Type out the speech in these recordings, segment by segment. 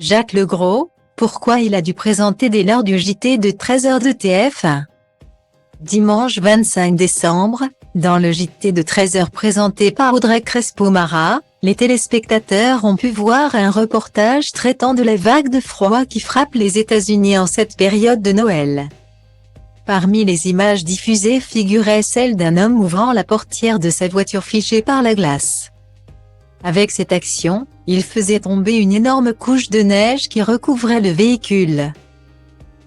Jacques Legros, pourquoi il a dû présenter dès lors du JT de 13h de TF1 ? Dimanche 25 décembre, dans le JT de 13h présenté par Audrey Crespo-Mara, les téléspectateurs ont pu voir un reportage traitant de la vague de froid qui frappe les États-Unis en cette période de Noël. Parmi les images diffusées figurait celle d'un homme ouvrant la portière de sa voiture figée par la glace. Avec cette action, il faisait tomber une énorme couche de neige qui recouvrait le véhicule.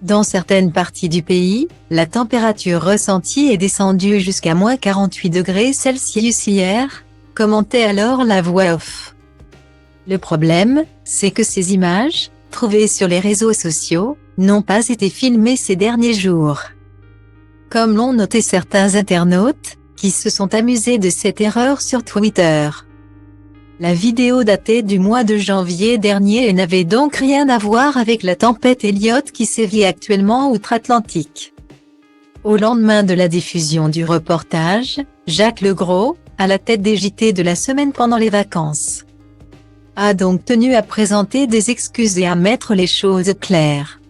Dans certaines parties du pays, la température ressentie est descendue jusqu'à -48°C hier, commentait alors la voix off. Le problème, c'est que ces images, trouvées sur les réseaux sociaux, n'ont pas été filmées ces derniers jours. Comme l'ont noté certains internautes, qui se sont amusés de cette erreur sur Twitter. La vidéo datait du mois de janvier dernier et n'avait donc rien à voir avec la tempête Elliott qui sévit actuellement outre-Atlantique. Au lendemain de la diffusion du reportage, Jacques Legros, à la tête des JT de la semaine pendant les vacances, a donc tenu à présenter des excuses et à mettre les choses claires.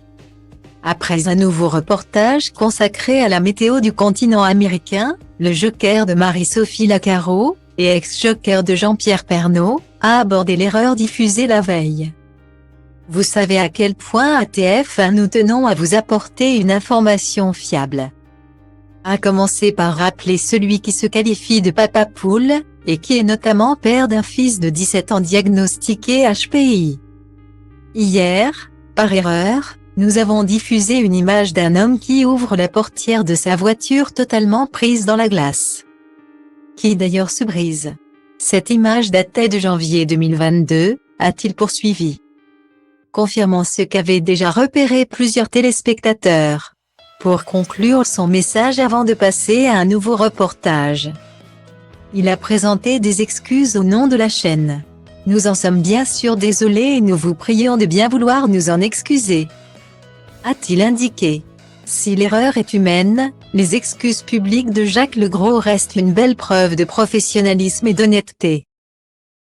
Après un nouveau reportage consacré à la météo du continent américain, le joker de Marie-Sophie Lacaro, et ex-joker de Jean-Pierre Pernaut, a abordé l'erreur diffusée la veille. Vous savez à quel point à TF1 nous tenons à vous apporter une information fiable. À commencer par rappeler celui qui se qualifie de papa poule, et qui est notamment père d'un fils de 17 ans diagnostiqué HPI. Hier, par erreur, nous avons diffusé une image d'un homme qui ouvre la portière de sa voiture totalement prise dans la glace, qui d'ailleurs se brise. Cette image datait de janvier 2022, a-t-il poursuivi, confirmant ce qu'avaient déjà repéré plusieurs téléspectateurs. Pour conclure son message avant de passer à un nouveau reportage, il a présenté des excuses au nom de la chaîne. Nous en sommes bien sûr désolés et nous vous prions de bien vouloir nous en excuser, a-t-il indiqué. Si l'erreur est humaine, les excuses publiques de Jacques Legros restent une belle preuve de professionnalisme et d'honnêteté.